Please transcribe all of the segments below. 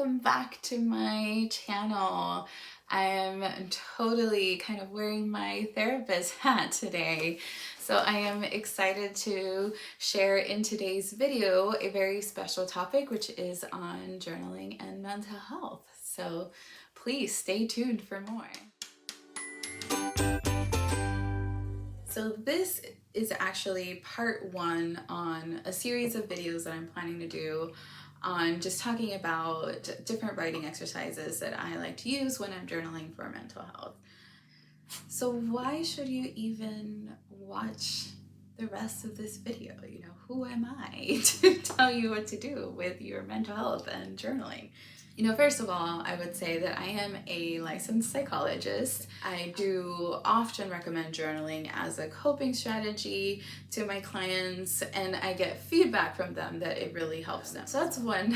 welcome back to my channel. I am totally kind of wearing my therapist hat today. So I am excited to share in today's video a very special topic, which is on journaling and mental health. So please stay tuned for more. So this is actually part one on a series of videos that I'm planning to do on just talking about different writing exercises that I like to use when I'm journaling for mental health. So why should you even watch the rest of this video? You know, who am I to tell you what to do with your mental health and journaling? You know, first of all, I would say that I am a licensed psychologist. I do often recommend journaling as a coping strategy to my clients, and I get feedback from them that it really helps them. So that's one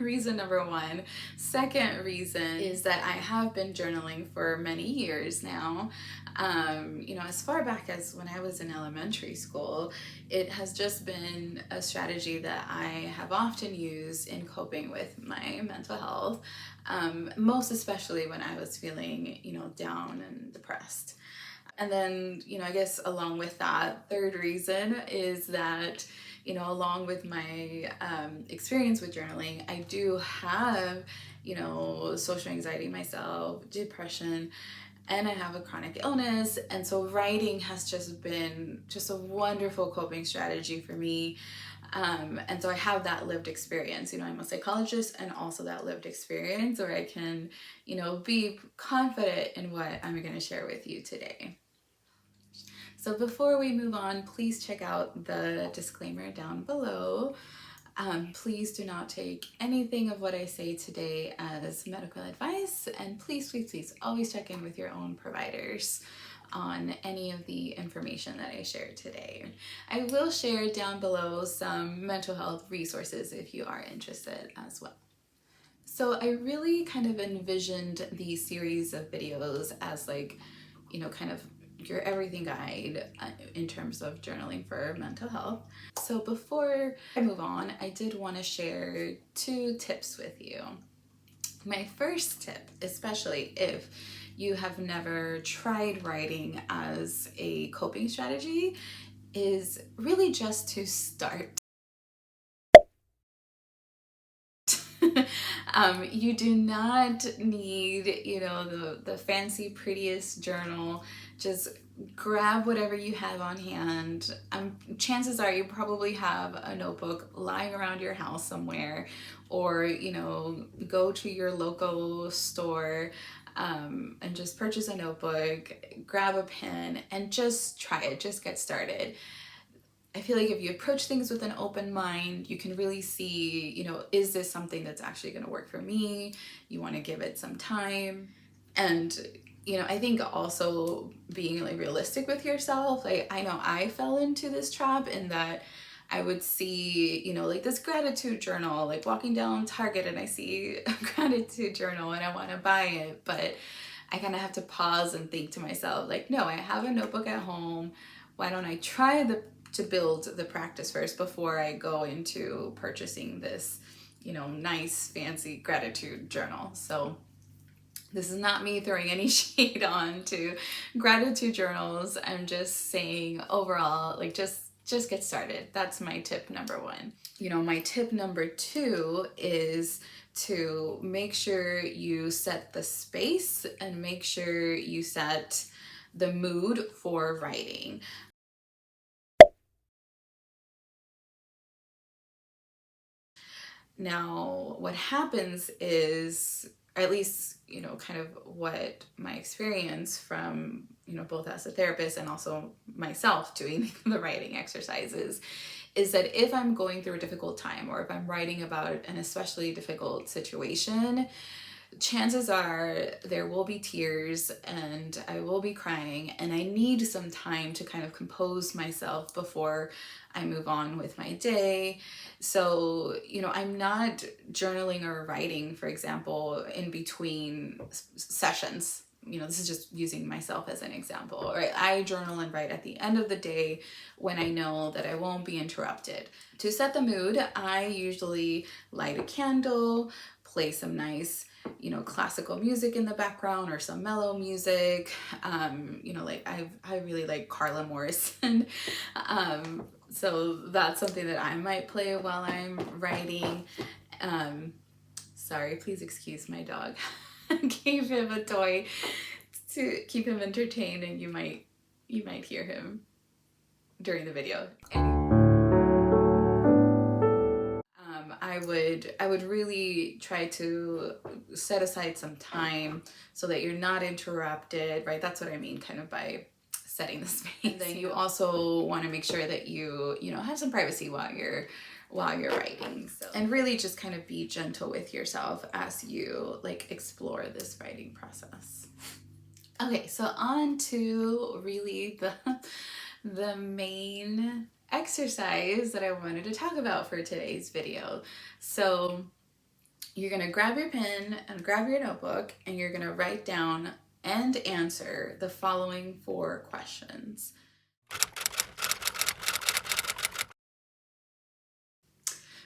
reason, number one. Second reason is that I have been journaling for many years now. You know, as far back as when I was in elementary school, it has just been a strategy that I have often used in coping with my mental health, most especially when I was feeling, you know, down and depressed. And then, you know, I guess along with that, third reason is that, you know, along with my experience with journaling, I do have, you know, social anxiety myself, depression, and I have a chronic illness. And so writing has just been just a wonderful coping strategy for me. And so I have that lived experience. You know, I'm a psychologist and also that lived experience where I can, you know, be confident in what I'm going to share with you today. So before we move on, please check out the disclaimer down below. Please do not take anything of what I say today as medical advice, and please, please, please always check in with your own providers on any of the information that I share today. I will share down below some mental health resources if you are interested as well. So I really kind of envisioned these series of videos as like, you know, kind of your everything guide in terms of journaling for mental health. So before I move on, I did want to share 2 tips with you. My first tip, especially if you have never tried writing as a coping strategy, is really just to start. You do not need, you know, the fancy, prettiest journal. Just grab whatever you have on hand. Chances are you probably have a notebook lying around your house somewhere, or, you know, go to your local store and just purchase a notebook, grab a pen, and just try it. Just get started. I feel like if you approach things with an open mind, you can really see, you know, is this something that's actually going to work for me? You want to give it some time. And, you know, I think also being like realistic with yourself. Like, I know I fell into this trap in that I would see, you know, like this gratitude journal, like walking down Target and I see a gratitude journal and I want to buy it, but I kind of have to pause and think to myself, like, no, I have a notebook at home. Why don't I try to build the practice first before I go into purchasing this, you know, nice fancy gratitude journal. So this is not me throwing any shade on to gratitude journals. I'm just saying overall, like, just get started. That's my tip number 1. You know, my tip number 2 is to make sure you set the space and make sure you set the mood for writing. Now, what happens is, or at least, you know, kind of what my experience from, you know, both as a therapist and also myself doing the writing exercises, is that if I'm going through a difficult time or if I'm writing about an especially difficult situation, chances are there will be tears and I will be crying, and I need some time to kind of compose myself before I move on with my day. So, you know, I'm not journaling or writing, for example, in between sessions. You know, this is just using myself as an example, right? I journal and write at the end of the day when I know that I won't be interrupted. To set the mood, I usually light a candle, play some nice, classical music in the background or some mellow music. Like I really like Carla Morrison. So that's something that I might play while I'm writing. Sorry, please excuse my dog. I gave him a toy to keep him entertained, and you might hear him during the video. I would really try to set aside some time so that you're not interrupted, right? That's what I mean kind of by setting the space. And then you also want to make sure that you have some privacy while you're writing. So, and really just kind of be gentle with yourself as you like explore this writing process. Okay, so on to really the main exercise that I wanted to talk about for today's video. So you're gonna grab your pen and grab your notebook, and you're gonna write down and answer the following 4 questions.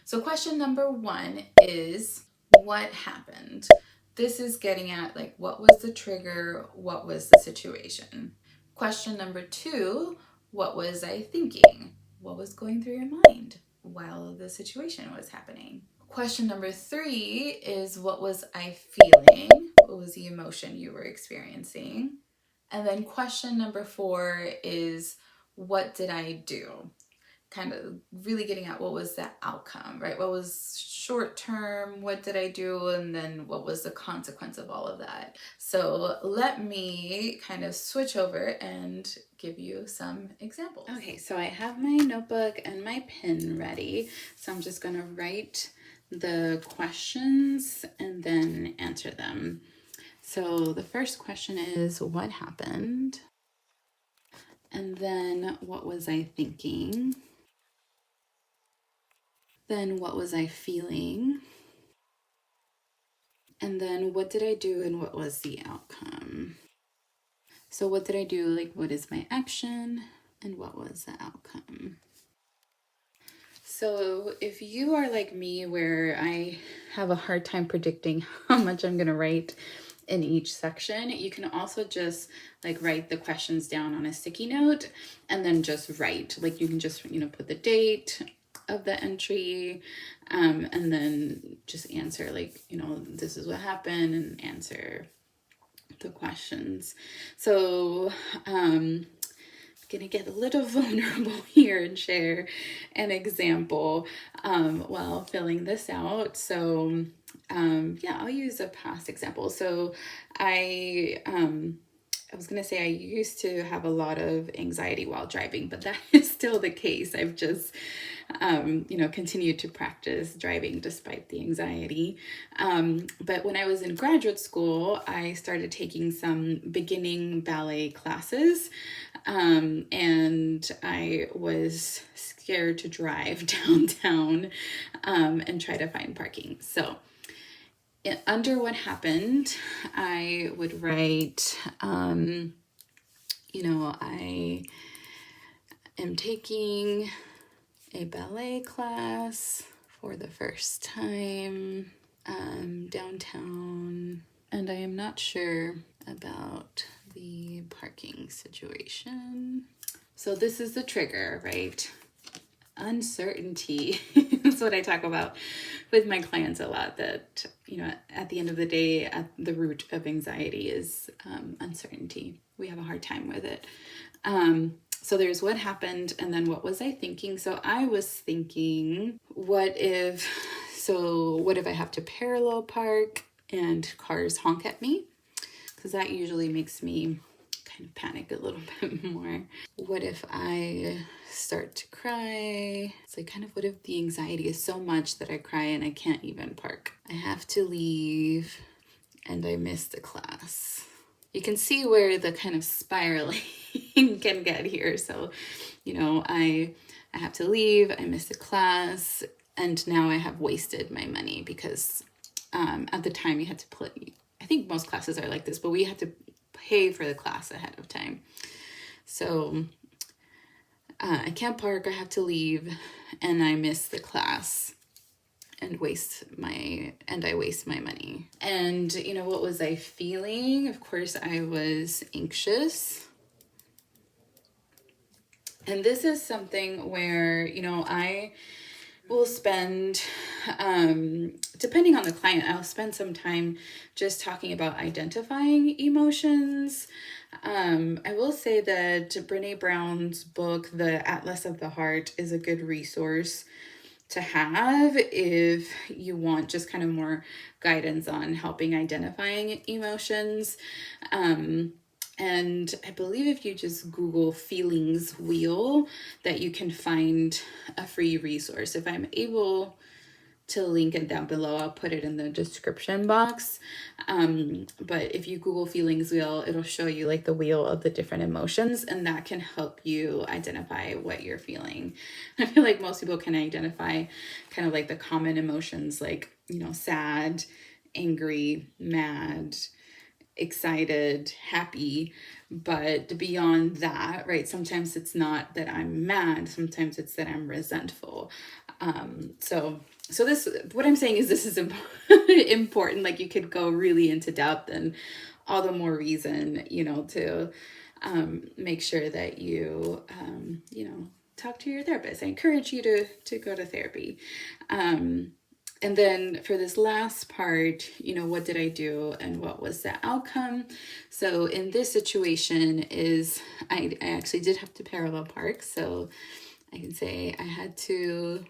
So question number 1 is, what happened? This is getting at like, what was the trigger? What was the situation? Question number 2, what was I thinking? What was going through your mind while the situation was happening? Question number 3 is, what was I feeling? What was the emotion you were experiencing? And then question number 4 is, what did I do? Kind of really getting at what was the outcome, right? What was short term? What did I do? And then what was the consequence of all of that? So let me kind of switch over and give you some examples. Okay, so I have my notebook and my pen ready. So I'm just going to write the questions and then answer them. So the first question is, what happened? And then, what was I thinking? Then what was I feeling? And then what did I do and what was the outcome? So what did I do? Like, what is my action and what was the outcome? So if you are like me, where I have a hard time predicting how much I'm going to write in each section, you can also just like write the questions down on a sticky note and then just write. Like you can just, put the date of the entry, and then just answer like, this is what happened, and answer the questions. So I'm gonna get a little vulnerable here and share an example while filling this out. So I'll use a past example. So I was going to say I used to have a lot of anxiety while driving, but that is still the case. I've just, continued to practice driving despite the anxiety. But when I was in graduate school, I started taking some beginning ballet classes, and I was scared to drive downtown and try to find parking. So under what happened, I would write, I am taking a ballet class for the first time downtown, and I am not sure about the parking situation. So this is the trigger, right? Uncertainty is what I talk about with my clients a lot, that, at the end of the day, at the root of anxiety is uncertainty. We have a hard time with it. So there's what happened, and then what was I thinking? So I was thinking, what if I have to parallel park and cars honk at me? Because that usually makes me kind of panic a little bit more. What if I start to cry? It's like, kind of, what if the anxiety is so much that I cry and I can't even park? I have to leave and I miss the class. You can see where the kind of spiraling can get here. So, I have to leave, I miss the class, and now I have wasted my money because at the time you had to play. I think most classes are like this, but we had to pay for the class ahead of time. So I can't park, I have to leave, and I miss the class. I waste my money. And, you know, what was I feeling? Of course, I was anxious. And this is something where, you know, I will spend, depending on the client, I'll spend some time just talking about identifying emotions. I will say that Brene Brown's book, The Atlas of the Heart, is a good resource to have if you want just kind of more guidance on helping identifying emotions. And I believe if you just Google feelings wheel, that you can find a free resource. If I'm able to link it down below, I'll put it in the description box. But if you Google feelings wheel, it'll show you like the wheel of the different emotions, and that can help you identify what you're feeling. I feel like most people can identify kind of like the common emotions, like, you know, sad, angry, mad, excited, happy. But beyond that, right, sometimes it's not that I'm mad, sometimes it's that I'm resentful. So this, what I'm saying is this is important. Like, you could go really into depth, and all the more reason, you know, to make sure that you, you know, talk to your therapist. I encourage you to go to therapy. And then for this last part, you know, what did I do and what was the outcome? So in this situation is I actually did have to parallel park. So I can say I had to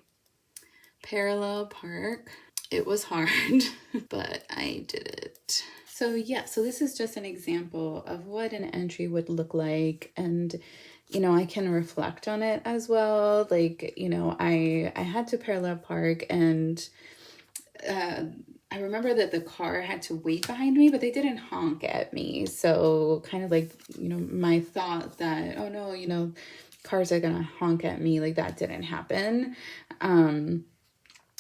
parallel park. It was hard, but I did it. So yeah, so this is just an example of what an entry would look like. And, you know, I can reflect on it as well. Like, you know, I had to parallel park, and I remember that the car had to wait behind me, but they didn't honk at me. So kind of like, you know, my thought that, oh no, you know, cars are gonna honk at me, like that didn't happen.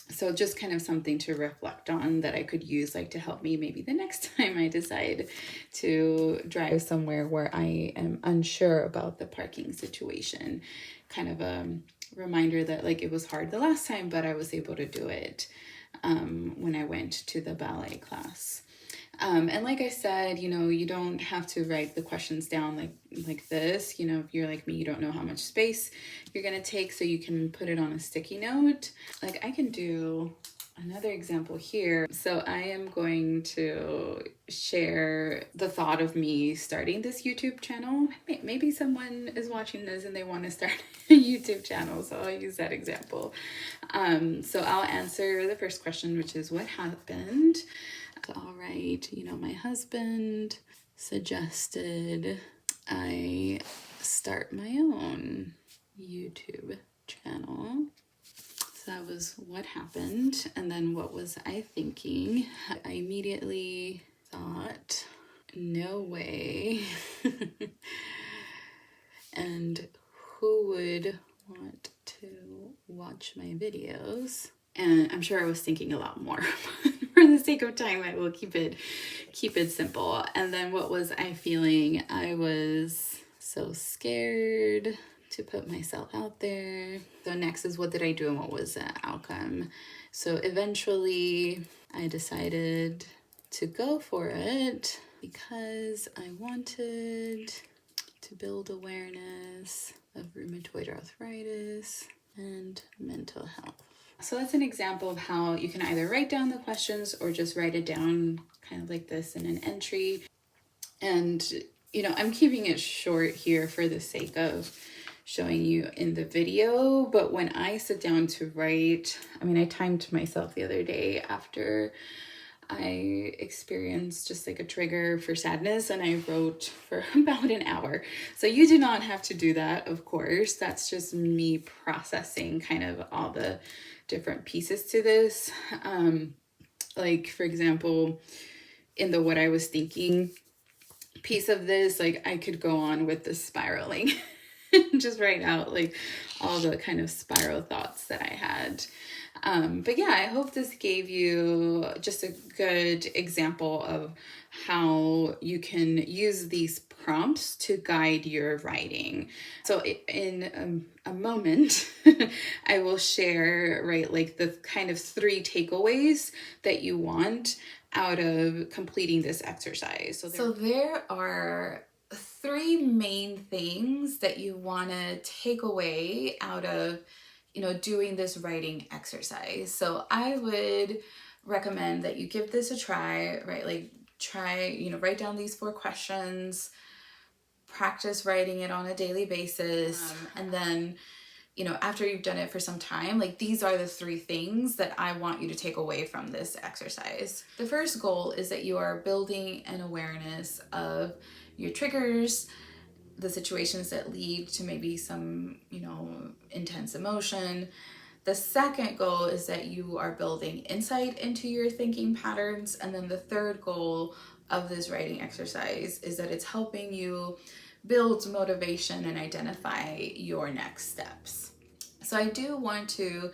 So just kind of something to reflect on that I could use, like, to help me maybe the next time I decide to drive somewhere where I am unsure about the parking situation. Kind of a reminder that, like, it was hard the last time, but I was able to do it when I went to the ballet class. And like I said, you know, you don't have to write the questions down like this. You know, if you're like me, you don't know how much space you're going to take, so you can put it on a sticky note. Like, I can do another example here. So I am going to share the thought of me starting this YouTube channel. Maybe someone is watching this and they want to start a YouTube channel, so I'll use that example. So I'll answer the first question, which is what happened. So I'll write, you know, my husband suggested I start my own YouTube channel. So that was what happened. And then what was I thinking? I immediately thought, no way. And who would want to watch my videos? And I'm sure I was thinking a lot more. For the sake of time, I will keep it simple. And then what was I feeling? I was so scared to put myself out there. So next is what did I do and what was the outcome? So eventually I decided to go for it because I wanted to build awareness of rheumatoid arthritis and mental health. So that's an example of how you can either write down the questions or just write it down kind of like this in an entry. And, you know, I'm keeping it short here for the sake of showing you in the video. But when I sit down to write, I mean, I timed myself the other day after I experienced just like a trigger for sadness, and I wrote for about an hour. So you do not have to do that, of course. That's just me processing kind of all the different pieces to this. Like, for example, in the what I was thinking piece of this, like, I could go on with the spiraling just write out like all the kind of spiral thoughts that I had. But yeah, I hope this gave you just a good example of how you can use these prompts to guide your writing. So in a moment, I will share, right, like the kind of 3 takeaways that you want out of completing this exercise. So there are 3 main things that you want to take away out of doing this writing exercise. So I would recommend that you give this a try, right? Like write down these 4 questions, practice writing it on a daily basis. And then, after you've done it for some time, like these are the 3 things that I want you to take away from this exercise. The first goal is that you are building an awareness of your triggers, the situations that lead to maybe some, intense emotion. The second goal is that you are building insight into your thinking patterns. And then the third goal of this writing exercise is that it's helping you build motivation and identify your next steps. So I do want to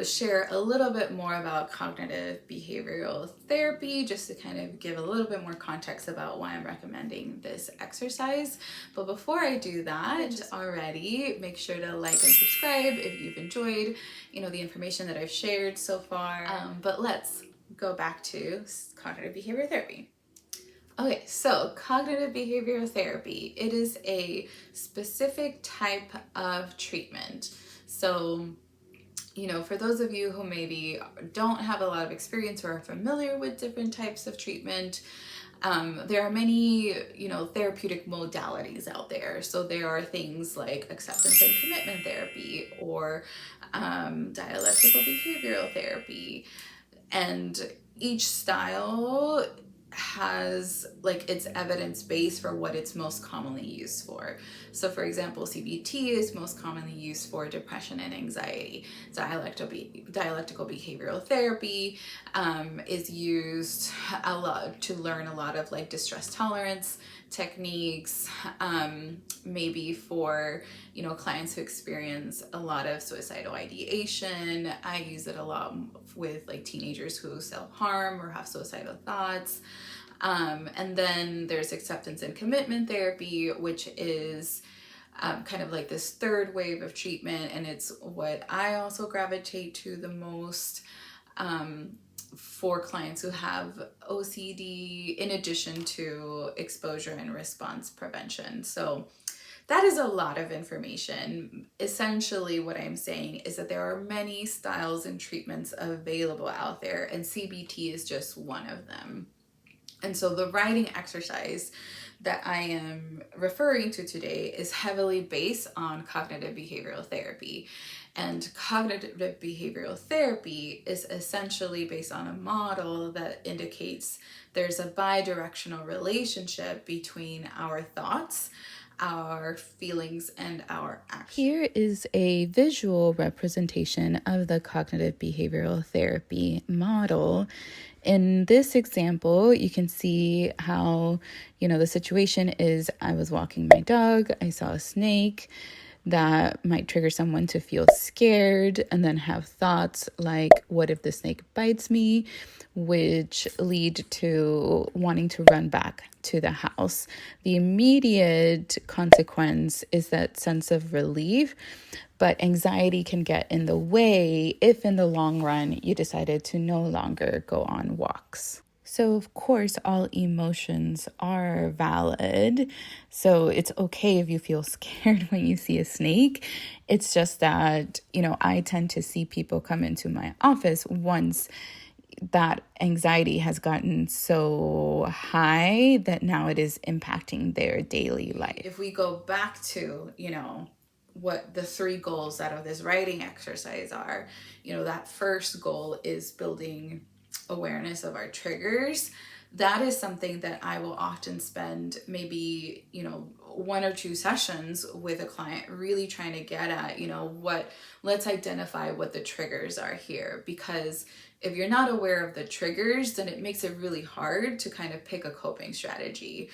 share a little bit more about cognitive behavioral therapy, just to kind of give a little bit more context about why I'm recommending this exercise. But before I do that, already make sure to like and subscribe if you've enjoyed, the information that I've shared so far. But let's go back to cognitive behavioral therapy. Okay, so cognitive behavioral therapy, it is a specific type of treatment. So for those of you who maybe don't have a lot of experience or are familiar with different types of treatment, there are many, therapeutic modalities out there. So there are things like acceptance and commitment therapy or dialectical behavioral therapy. And each style has like its evidence base for what it's most commonly used for. So for example, CBT is most commonly used for depression and anxiety. Dialectical behavioral therapy is used a lot to learn a lot of like distress tolerance techniques, maybe for clients who experience a lot of suicidal ideation. I use it a lot with like teenagers who self-harm or have suicidal thoughts. And then there's acceptance and commitment therapy, which is kind of like this third wave of treatment, and it's what I also gravitate to the most for clients who have OCD, in addition to exposure and response prevention. So that is a lot of information. Essentially, what I'm saying is that there are many styles and treatments available out there, and CBT is just one of them. And so the writing exercise that I am referring to today is heavily based on cognitive behavioral therapy. And cognitive behavioral therapy is essentially based on a model that indicates there's a bidirectional relationship between our thoughts, our feelings, and our actions. Here is a visual representation of the cognitive behavioral therapy model. In this example, you can see how, the situation is I was walking my dog, I saw a snake. That might trigger someone to feel scared and then have thoughts like, what if the snake bites me? Which lead to wanting to run back to the house. The immediate consequence is that sense of relief, but anxiety can get in the way if in the long run you decided to no longer go on walks. So, of course, all emotions are valid. So it's okay if you feel scared when you see a snake. It's just that, I tend to see people come into my office once that anxiety has gotten so high that now it is impacting their daily life. If we go back to, what the 3 goals out of this writing exercise are, that first goal is building awareness of our triggers. That is something that I will often spend maybe, one or two sessions with a client, really trying to get at, let's identify what the triggers are here. Because if you're not aware of the triggers, then it makes it really hard to kind of pick a coping strategy,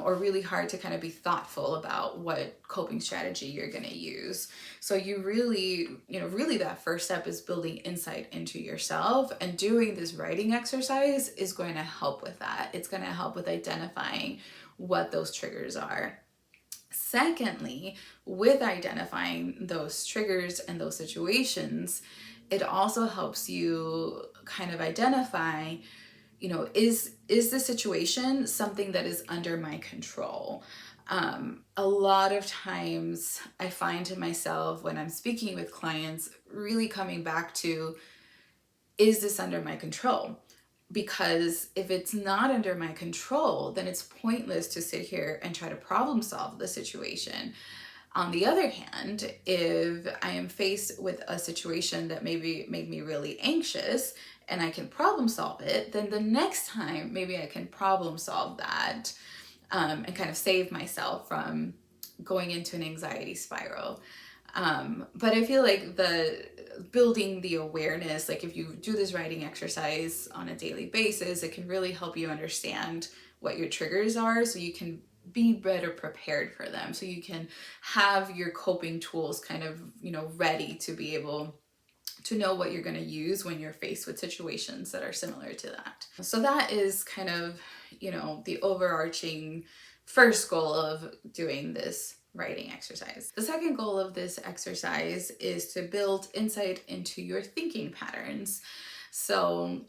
or really hard to kind of be thoughtful about what coping strategy you're going to use. So you really, really that first step is building insight into yourself, and doing this writing exercise is going to help with that. It's going to help with identifying what those triggers are. Secondly, with identifying those triggers and those situations, it also helps you kind of identify, is the situation something that is under my control? A lot of times I find to myself when I'm speaking with clients, really coming back to, is this under my control? Because if it's not under my control, then it's pointless to sit here and try to problem solve the situation. On the other hand, if I am faced with a situation that maybe made me really anxious and I can problem solve it, then the next time maybe I can problem solve that, and kind of save myself from going into an anxiety spiral. But I feel like building the awareness, like if you do this writing exercise on a daily basis, it can really help you understand what your triggers are, so you can be better prepared for them. So you can have your coping tools kind of, ready to be able to know what you're going to use when you're faced with situations that are similar to that. So that is kind of, the overarching first goal of doing this writing exercise. The second goal of this exercise is to build insight into your thinking patterns. So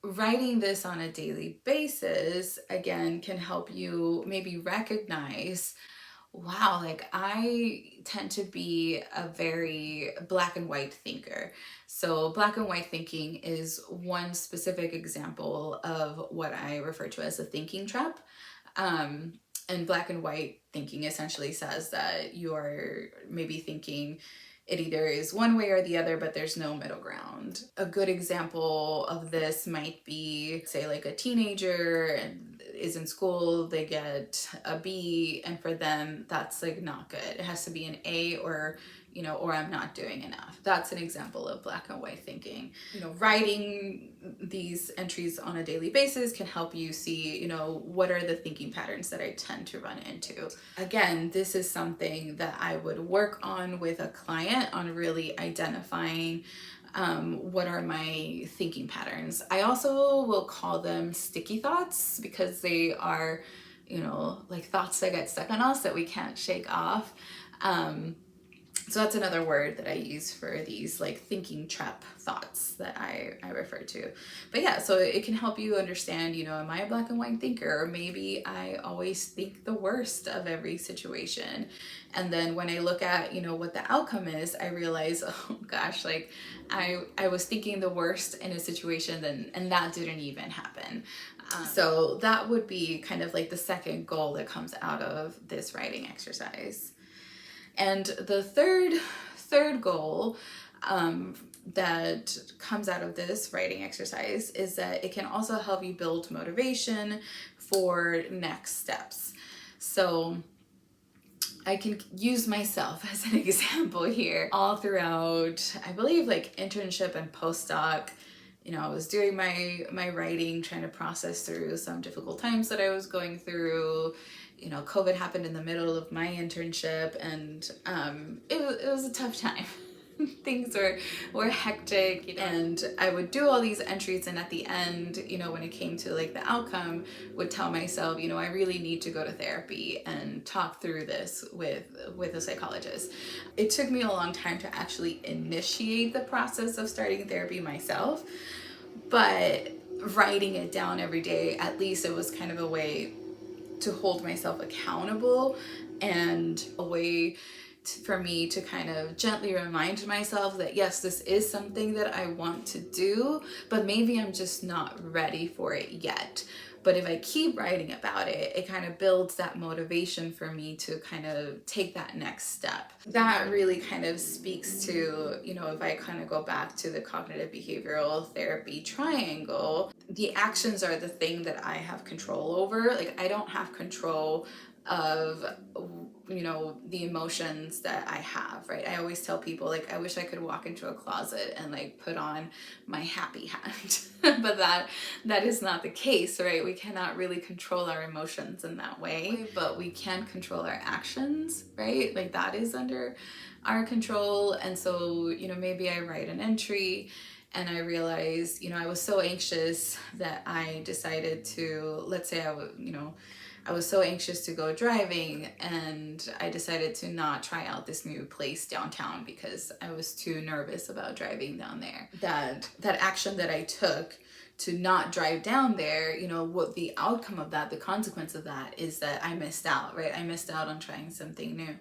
writing this on a daily basis, again, can help you maybe recognize, wow, like I tend to be a very black and white thinker. So black and white thinking is one specific example of what I refer to as a thinking trap. And black and white thinking essentially says that you are maybe thinking it either is one way or the other, but there's no middle ground. A good example of this might be, say, like a teenager is in school, they get a B, and for them, that's like not good. It has to be an A, or I'm not doing enough. That's an example of black and white thinking. Writing these entries on a daily basis can help you see, what are the thinking patterns that I tend to run into. Again, this is something that I would work on with a client, on really identifying what are my thinking patterns. I also will call them sticky thoughts, because they are, like thoughts that get stuck on us that we can't shake off. So that's another word that I use for these like thinking trap thoughts that I refer to. But yeah, so it can help you understand, am I a black and white thinker? Or maybe I always think the worst of every situation. And then when I look at, what the outcome is, I realize, oh gosh, like I was thinking the worst in a situation, and that didn't even happen. So that would be kind of like the second goal that comes out of this writing exercise. And the third goal that comes out of this writing exercise is that it can also help you build motivation for next steps. So I can use myself as an example here. All throughout, I believe, like internship and postdoc, I was doing my writing, trying to process through some difficult times that I was going through. COVID happened in the middle of my internship, and it was a tough time. Things were hectic, and I would do all these entries, and at the end, when it came to like the outcome, would tell myself, I really need to go to therapy and talk through this with a psychologist. It took me a long time to actually initiate the process of starting therapy myself, but writing it down every day, at least it was kind of a way to hold myself accountable, and a way for me to kind of gently remind myself that yes, this is something that I want to do, but maybe I'm just not ready for it yet. But if I keep writing about it, it kind of builds that motivation for me to kind of take that next step. That really kind of speaks to, if I kind of go back to the cognitive behavioral therapy triangle, the actions are the thing that I have control over. Like I don't have control of, you know, the emotions that I have, right? I always tell people, like, I wish I could walk into a closet and like put on my happy hat. But that is not the case, right? We cannot really control our emotions in that way, but we can control our actions, right? Like that is under our control. And so, you know, maybe I write an entry and I realized, you know, I was so anxious that I decided to, let's say I was so anxious to go driving, and I decided to not try out this new place downtown because I was too nervous about driving down there. That action that I took to not drive down there, you know, what the outcome of that, the consequence of that is that I missed out, right? I missed out on trying something new.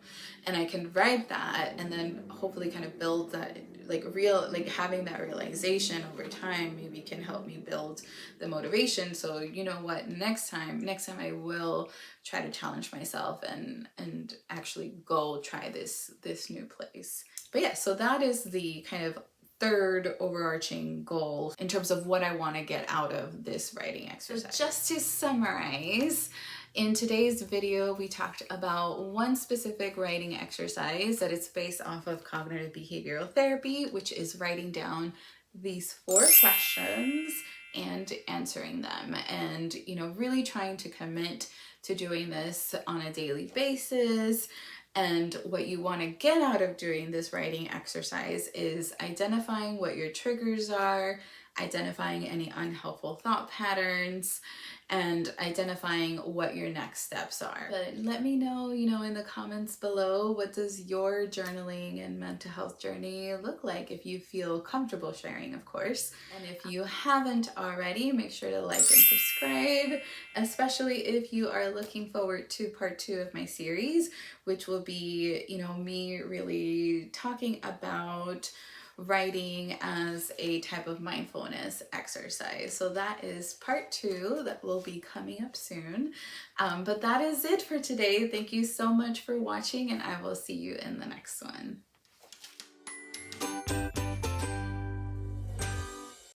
And I can write that and then hopefully kind of build that, like having that realization over time maybe can help me build the motivation. So you know what, next time I will try to challenge myself and actually go try this new place. But yeah, so that is the kind of third overarching goal in terms of what I want to get out of this writing exercise. So just to summarize, in today's video, we talked about one specific writing exercise that is based off of cognitive behavioral therapy, which is writing down these 4 questions and answering them, and, you know, really trying to commit to doing this on a daily basis. And what you want to get out of doing this writing exercise is identifying what your triggers are, identifying any unhelpful thought patterns, and identifying what your next steps are. But let me know, you know, in the comments below, what does your journaling and mental health journey look like, if you feel comfortable sharing, of course. And if you haven't already, make sure to like and subscribe, especially if you are looking forward to part 2 of my series, which will be, you know, me really talking about writing as a type of mindfulness exercise. So that is part 2 that will be coming up soon. But that is it for today. Thank you so much for watching, and I will see you in the next one.